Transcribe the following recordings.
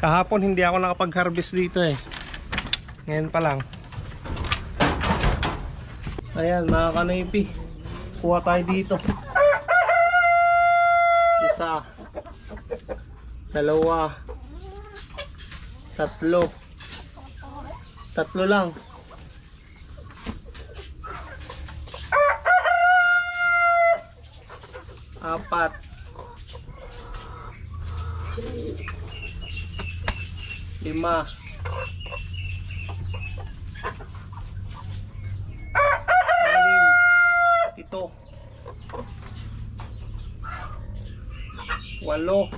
Kahapon hindi ako nakapag-harvest dito eh. Ngayon pa lang. Ayan mga kanipi, kuha tayo dito. Isa, dalawa, tatlo. Tatlo lang. Apat. Lima. Anim. Pito. Walo.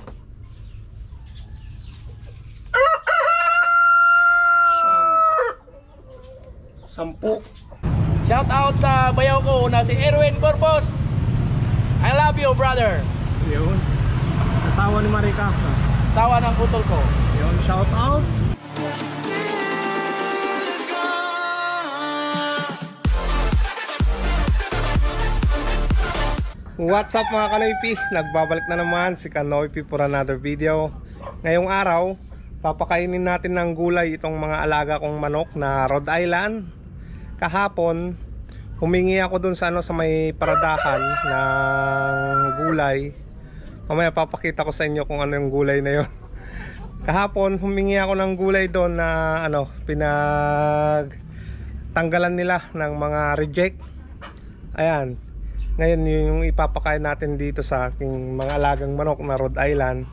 Sampu. Shout out sa bayaw ko na si Erwin Corpus. I love you, brother. Yun. Asawa ni Marika. Sawa ng utol ko. Yun, shout out. What's up mga Kanoypi? Nagbabalik na naman si Kanoypi for another video. Ngayong araw, papakainin natin ng gulay itong mga alaga kong manok na Rhode Island. Kahapon, humingi ako dun sa may paradahan ng gulay. Mamaya papakita ko sa inyo kung ano yung gulay na yon. Kahapon humingi ako ng gulay doon na pinagtanggalan nila ng mga reject. Ayan. Ngayon yung ipapakain natin dito sa aking mga alagang manok na Rhode Island.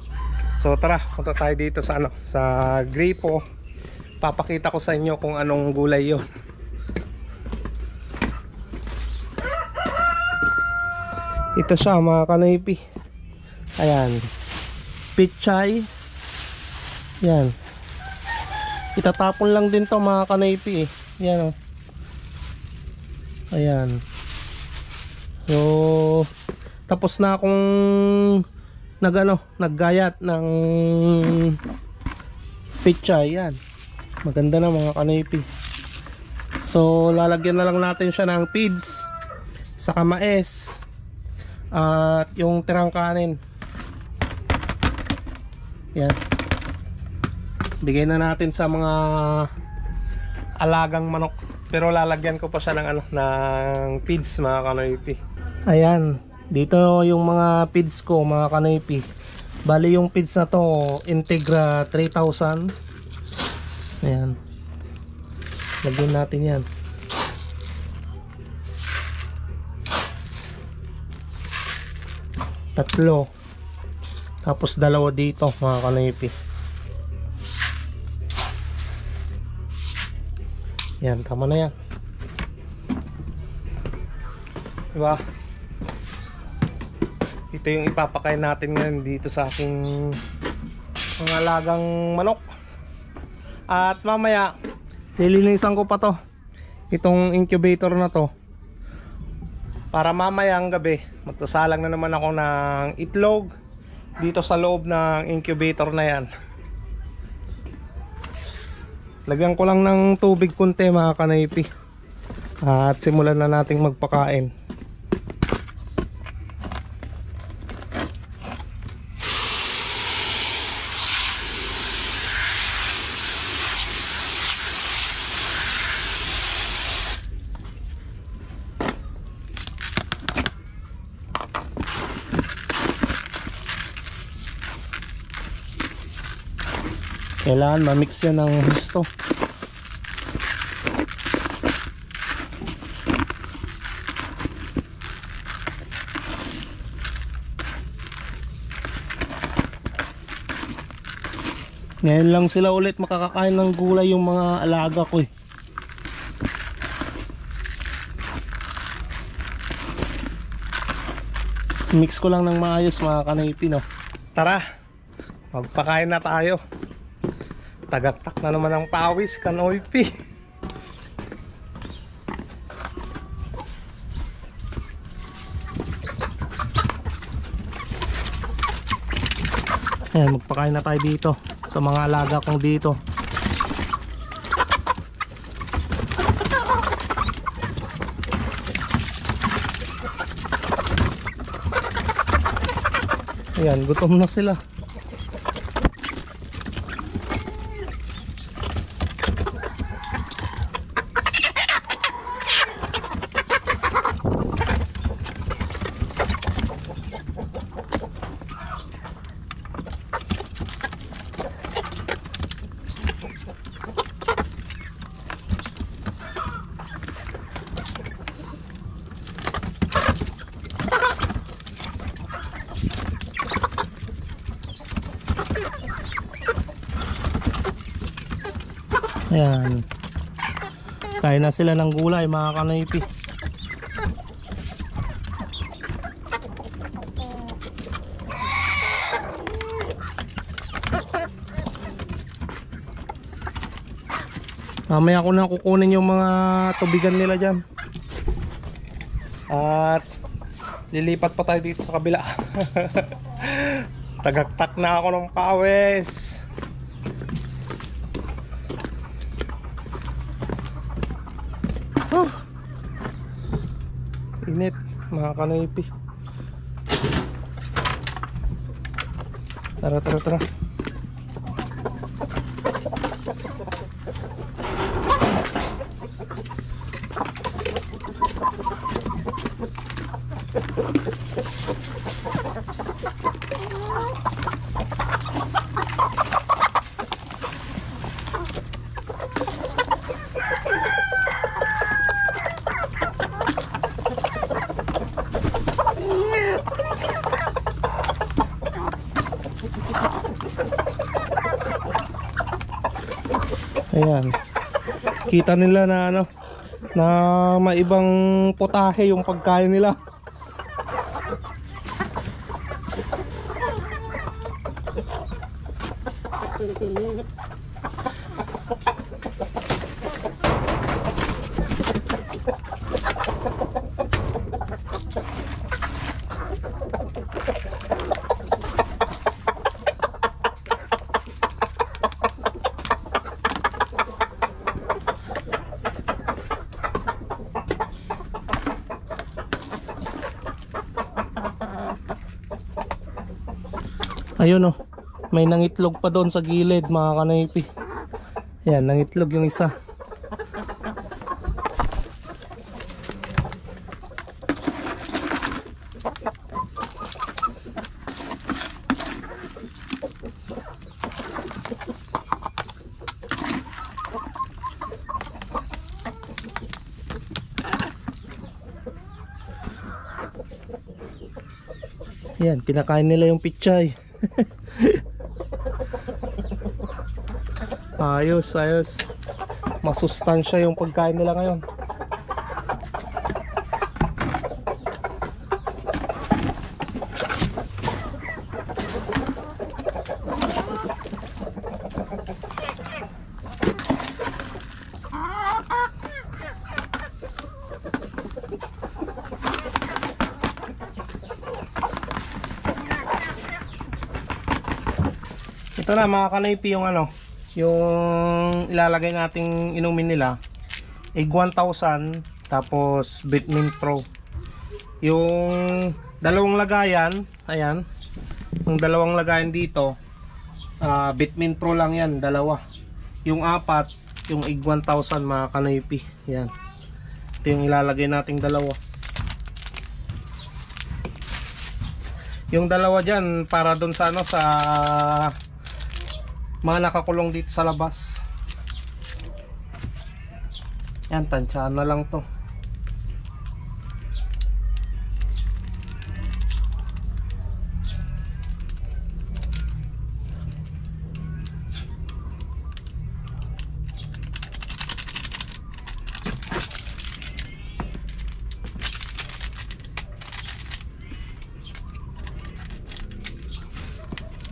So tara, punta tayo dito sa sa gripo. Papakita ko sa inyo kung anong gulay yon. Ito siya mga Kanoypi. Ayan, pichay. Yan, itatapon lang din to mga Kanoypi eh. Yan o. Ayan. So tapos na akong naggayat ng pichay. Yan, maganda na mga Kanoypi. So lalagyan na lang natin siya ng feeds, saka mais, at yung tirang kanin. Yan, bigay na natin sa mga alagang manok. Pero lalagyan ko pa siya ng feeds mga Kanoypi. Ayan, dito yung mga feeds ko mga Kanoypi. Bali yung feeds na to Integra 3000. Ayan, lagyan natin yan. Tatlo. Tapos dalawa dito mga Kanoypi. Yan, tama na yan. Diba? Ito yung ipapakain natin ngayon dito sa aking mga alagang manok. At mamaya nililinisan ko pa to, itong incubator na to, para mamayang gabi magsasalang na naman ako ng itlog dito sa loob ng incubator na yan. Lagyan ko lang ng tubig kunti mga Kanoypi, at simulan na nating magpakain. Kailangan ma-mix yan ng husto. Ngayon lang sila ulit makakakain ng gulay yung mga alaga ko eh. Mix ko lang ng maayos mga Kanoypi, no? Tara, magpakain na tayo. Tagaktak na naman ang pawis, Kanoypi. Ayan, magpakain na tayo dito sa mga alaga kong dito. Ayan, gutom na sila. Ayan. Kain na sila ng gulay mga kanoypi. Mamaya ko na kukunin yung mga tubigan nila dyan. At lilipat pa tayo dito sa kabila. Tagaktak na ako ng pawis. Init mga kanoypi. Tara tara tara. Ayan. Kita nila na ano, na maibang potahe yung pagkain nila. Ayun oh, may nangitlog pa doon sa gilid mga kanoypi. Ayan, nangitlog yung isa. Ayan, pinakain nila yung pichay. Ayos, ayos. Masustansya yung pagkain nila ngayon. Ito na mga kanoypi yung ano, yung ilalagay nating inumin nila. Egg 1000 tapos Bitmin Pro. Yung dalawang lagayan, ayan. Yung dalawang lagayan dito, Bitmin Pro lang yan, dalawa. Yung apat, yung Egg 1000 mga kanoypi. Yan. Ito yung ilalagay nating dalawa. Yung dalawa dyan para doon sa ano, sa mga nakakulong dito sa labas. Yan, tansyahan na lang to.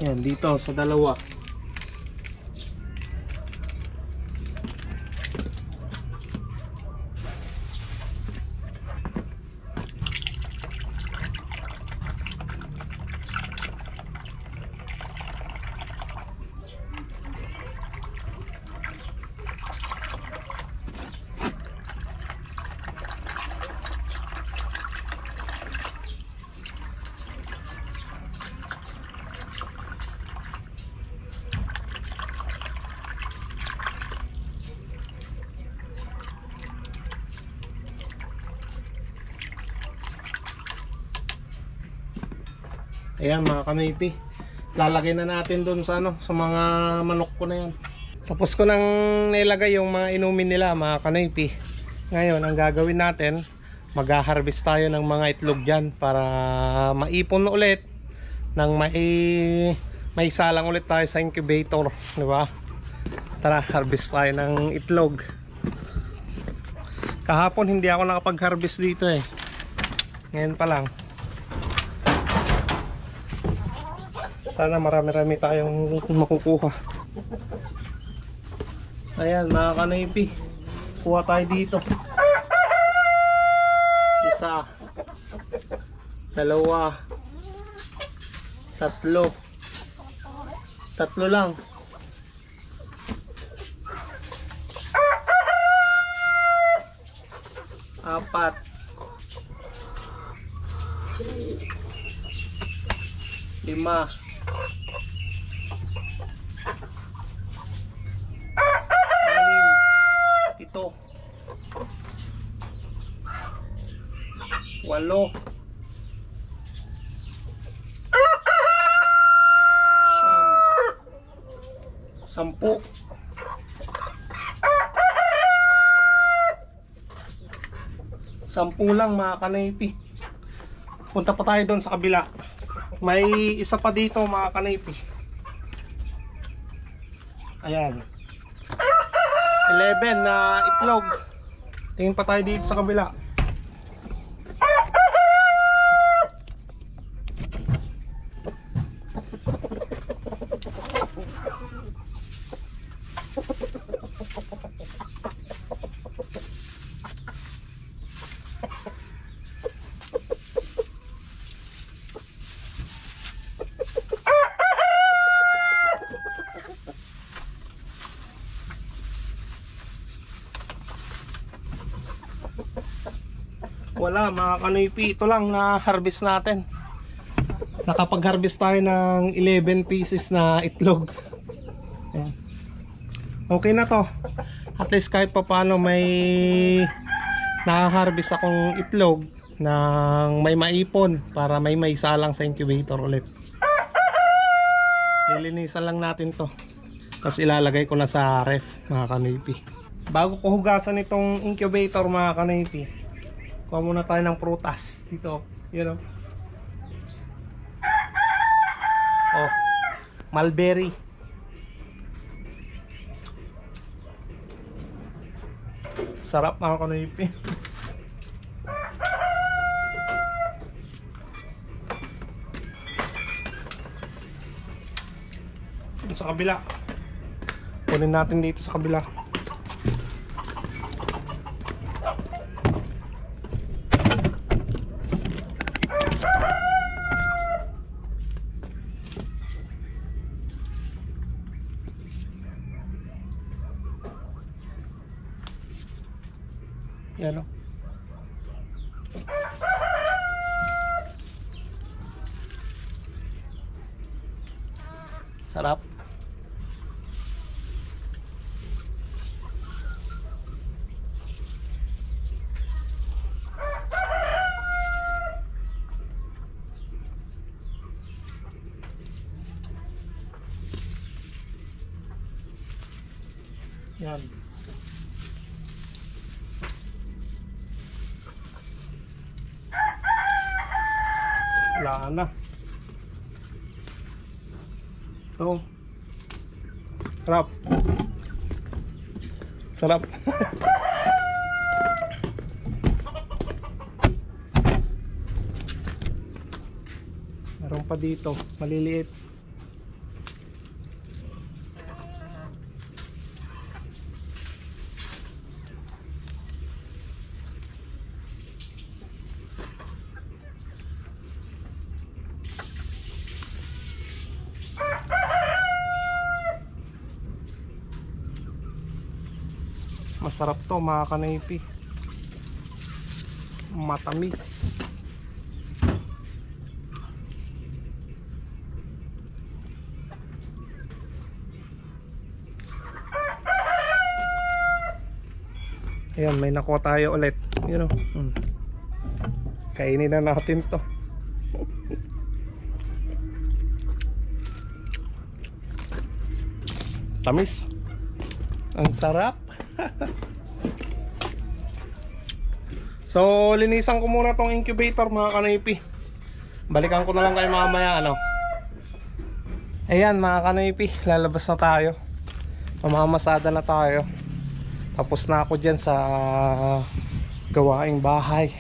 Yan, dito sa dalawa. Ayan mga kanoypi, lalagay na natin doon sa ano, sa mga manok ko na yan. Tapos ko nang nilagay yung mga inumin nila mga kanoypi. Ngayon ang gagawin natin, mag-harvest tayo ng mga itlog dyan para maipon ulit nang may salang ulit tayo sa incubator, di ba? Tara, harvest tayo ng itlog. Kahapon hindi ako nakapag-harvest dito eh. Ngayon pa lang. Sana marami-rami tayong makukuha. Ayan mga kanoypi, kuha tayo dito. Isa, dalawa, tatlo. Tatlo lang. Apat. Lima. Anim. Pito. Walo. Sampu. Sampu lang mga kanoypi. Punta pa tayo doon sa kabila. May isa pa dito mga kanoypi. Ayan. 11 na itlog. Tingin pa tayo dito sa kabila. Wala mga kanoypi, ito lang na harvest natin. Nakapag-harvest tayo ng 11 pieces na itlog. Ayan. Okay na to. At least kahit pa paano may nakaharvest akong itlog ng may maipon para may salang sa incubator ulit. Lilinisan lang natin to. Tapos ilalagay ko na sa ref mga kanoypi. Bago ko hugasan itong incubator mga kanoypi, kuha muna tayo ng prutas dito, you know. Oh, mulberry. Sarap mga kanoypi. Sa kabila. Kunin natin dito sa kabila. Yan o. Sarap. Yan. Wala na. Ito. Sarap. Sarap. Meron pa dito, maliliit. Masarap to mga kanoypi. Matamis. Ayan, may nakuha tayo ulit. You know. Kainin na natin to. Tamis. Ang sarap. So linisan ko muna tong incubator mga kanoypi. Balikan ko na lang kayo mamaya ano. Ayan mga kanoypi, lalabas na tayo. Mamamasada na tayo. Tapos na ako dyan sa gawaing bahay.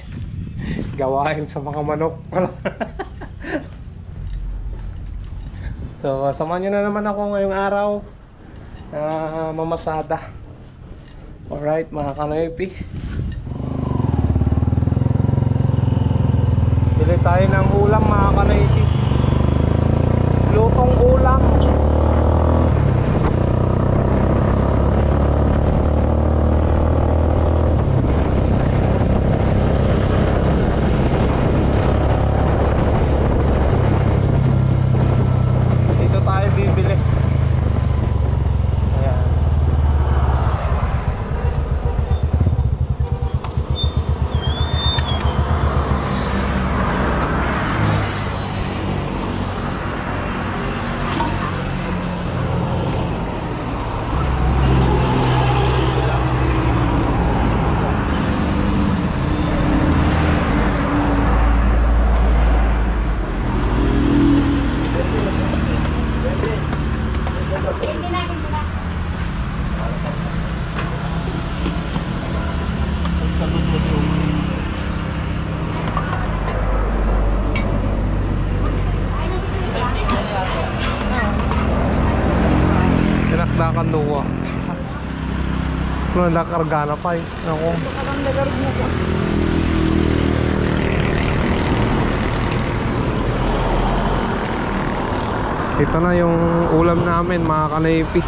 Gawain sa mga manok. So samahan nyo na naman ako ngayong araw na mamasada. Alright mga kanoypi, bili tayo ng ulam mga kanoypi. Lutong ulam. Dito tayo bibili. Ayan. Tinakdakan luwa. Ano, nakarga na pa eh. Ako. Ito na yung ulam namin mga kanaypi.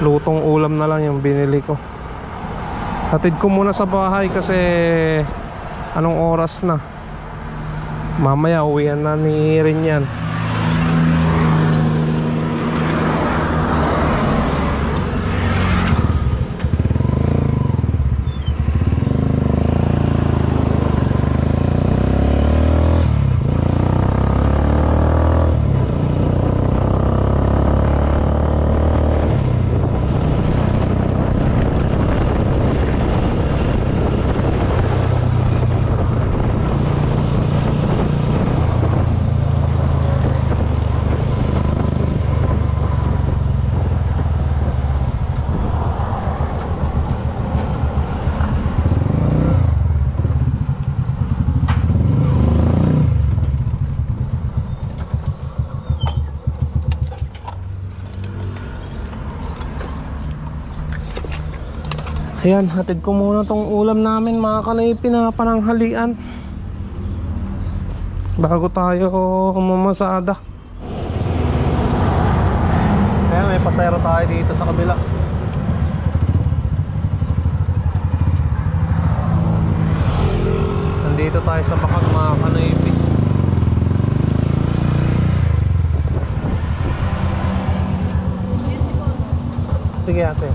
Lutong ulam na lang yung binili ko. Hatid ko muna sa bahay kasi anong oras na. Mamaya uwian na ni Rin yan. Ayan, hatid ko muna tong ulam namin mga kanaypi na pananghalian bago tayo mamasada. Ayan, may pasayro tayo dito sa kabila. Nandito tayo sa bakag mga kanaypi. Sige ate.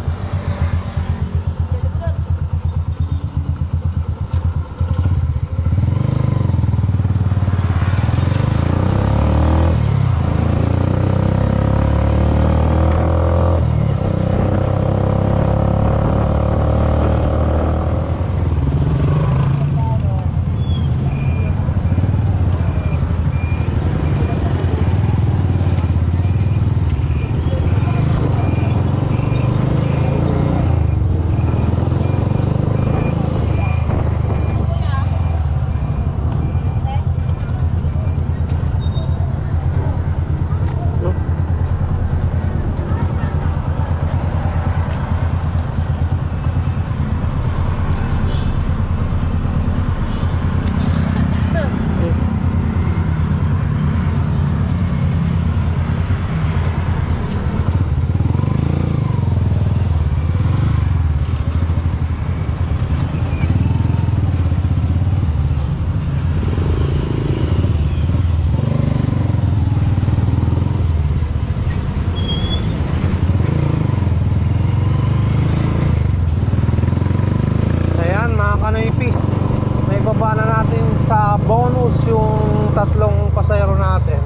bonus yung tatlong pasayro natin.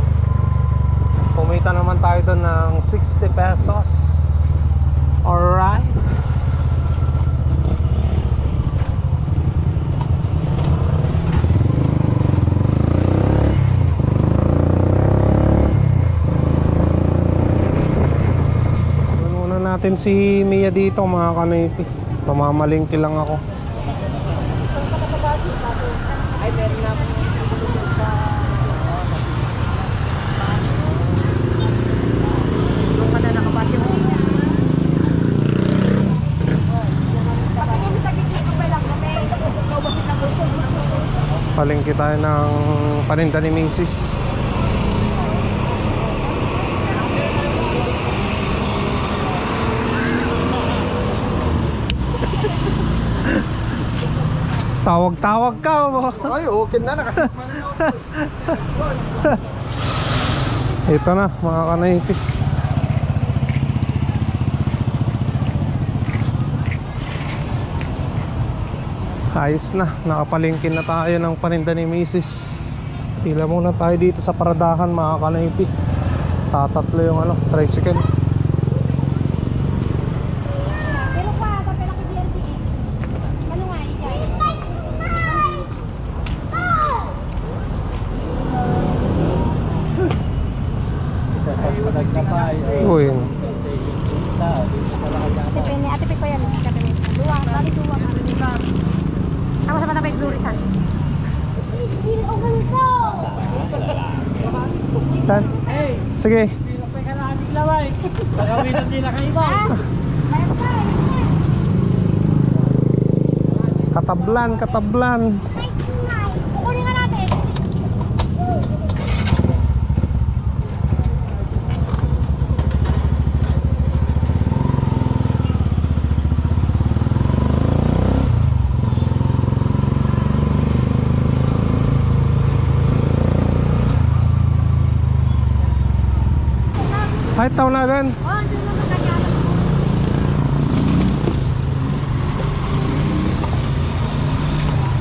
Kumita naman tayo doon ng 60 pesos. Alright. natin si Mia dito mga kanipi. Pamamalingki lang ako. Ay, meron na akong yung kada nakabati mo. Palengke tayo ng paninda ni Mrs. Tawag-tawag ka. Ay, okay na, nakasama na ako. Ito na mga kanipi. Ayos na, nakapalingkin na tayo ng paninda ni Mrs. Pila muna tayo dito sa paradahan mga kanipi. Tatatlo yung tricycle. Pero pa, papel ako DRD. Ano nga, ikay? Uy, Depende, ate pick pa yan. Dua, bali dua. Ako sa matabay glorisan. O ganito! tan. Sige. Katablan, katablan. Kukunin nga natin. Ay, tawagan. Oh, andun mo sa kanya.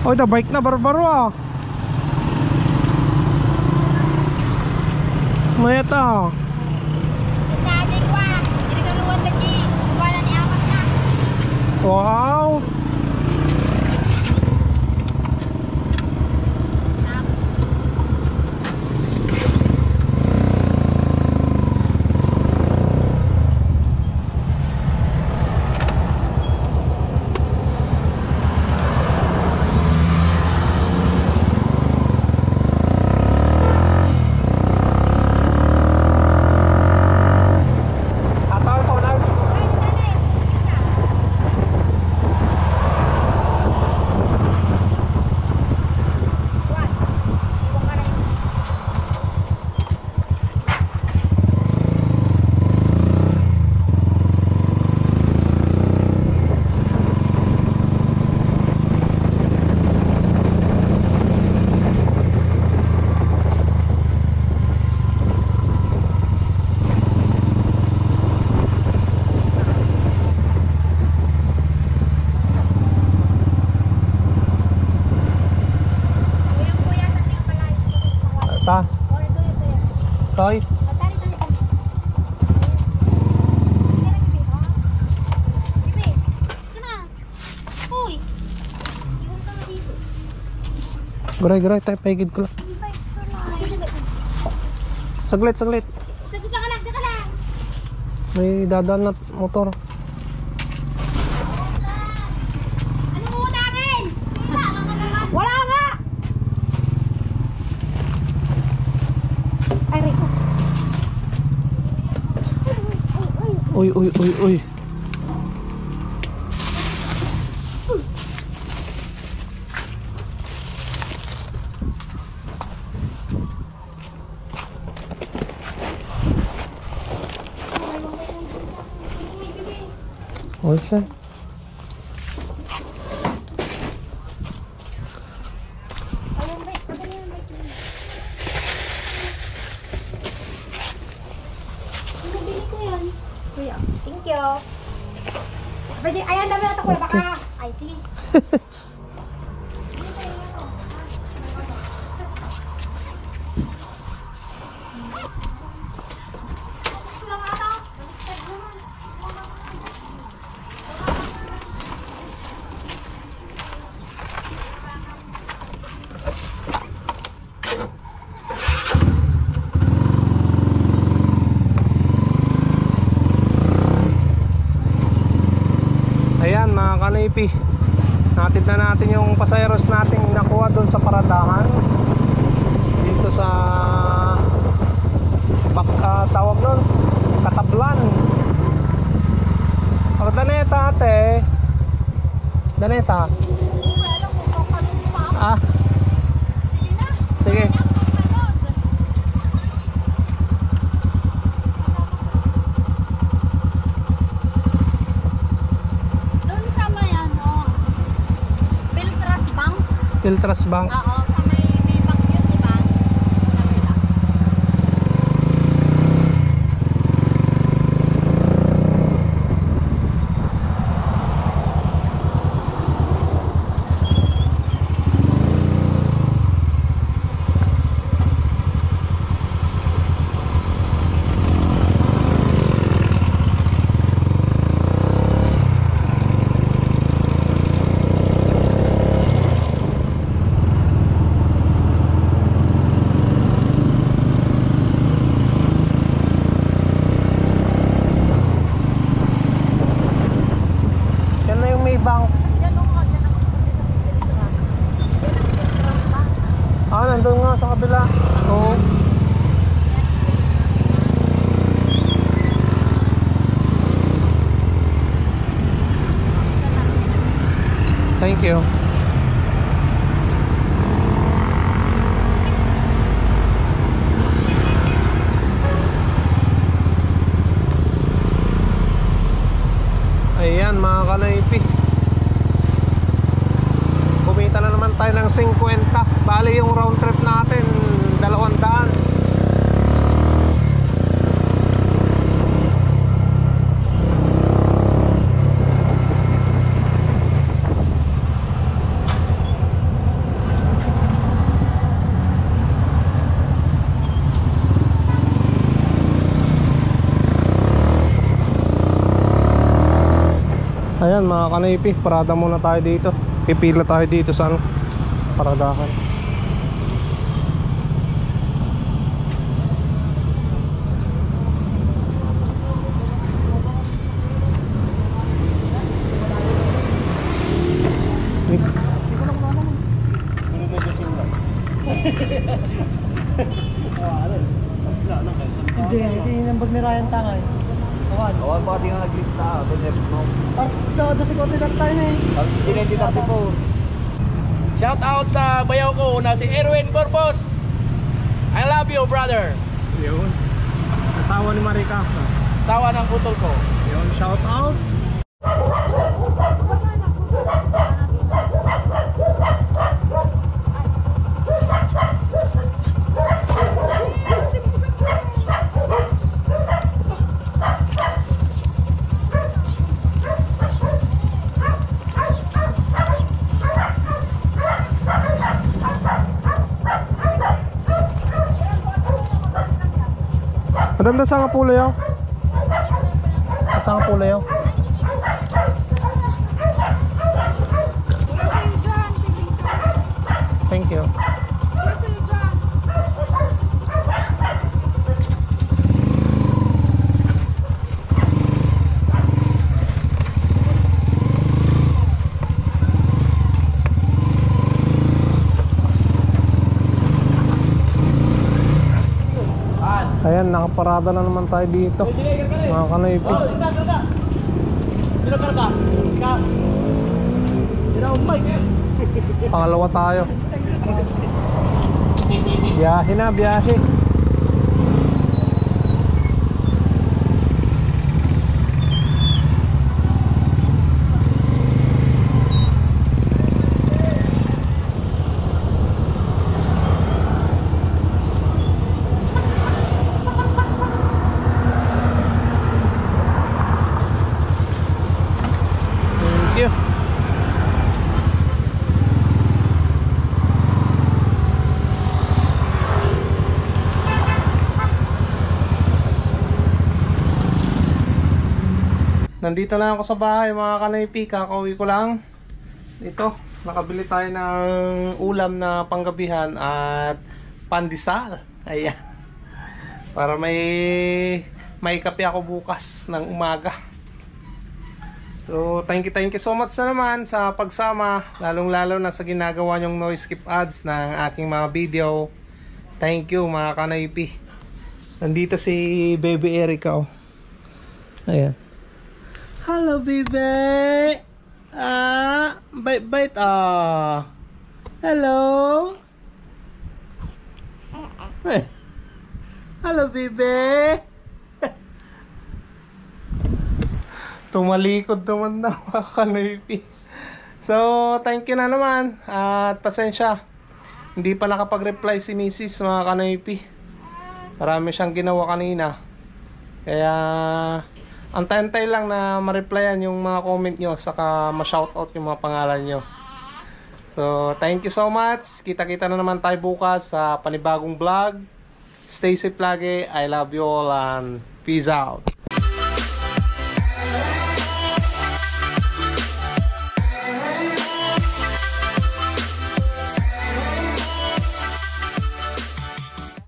Oy, da bike na barbaro ah. Mayata. Dati ko ah. Ginagaluan lagi. Wala ni apat na. Wow. Ta. Toy. Guray, tayo paigid ko lang. Saglit. May dadaan na motor. Wala nga! Ay, Rico. Uy. What's that? Ayun, Rick. Padali yung Rick. Nabili ko yan. Kuya, thank you. Pwede, ayan, dami na ito, kuya. Baka, I see. Ayan mga kanaypi, natid na natin yung pasayeros nating nakuha doon sa paradahan dito sa tawag nun, Katablan. Pero Daneta ate, Daneta. Ah, sige. Piltras Bank. Oo, sa may bank yun, di ba? Ah, nandun nga sa kabila. Oo. Thank you. Ayan mga kanaypi, kumita na naman tayo ng 50. Bali yung round trip natin 200. Ayan mga kanaypi, parada muna tayo dito. Pipila tayo dito sa paradahan. Hindi yung number ni Ryan Tangay. Awan pa di nga naglista. So, dati ko din tayo na eh. Shout out sa bayaw ko na si Erwin Corpus. I love you, brother. Yun, asawa ni Marika. Sawa ng utol ko. Yun, shout out. Madam, saan nga pula yaw? Saan nga pula yaw? Thank you. Ayan, nakaparada na naman tayo dito mga kanaypi. Sino karga? Sika. Sino Mike? Pangalawa tayo. Biyahe na, biyahe. Nandito na ako sa bahay mga kanaypi, kakauwi ko lang. Ito, nakabili tayo ng ulam na panggabihan at pandesal. Ayan. Para may kape ako bukas ng umaga. So, thank you so much na naman sa pagsama, lalong-lalo na sa ginagawa nyong no skip ads ng aking mga video. Thank you mga kanaypi. Nandito si Baby Erica, oh. Ayan. Hello, baby. Bite. Hello. Hello, baby. Tumalikod naman na mga kanaypi. So, thank you na naman. At pasensya, hindi pa nakapag-reply si Mrs. mga kanaypi. Marami siyang ginawa kanina. Kaya, antay-antay lang na ma-replyan yung mga comment nyo, saka ma-shoutout yung mga pangalan nyo. So, thank you so much. Kita-kita na naman tayo bukas sa panibagong vlog. Stay safe lagi. I love you all and peace out.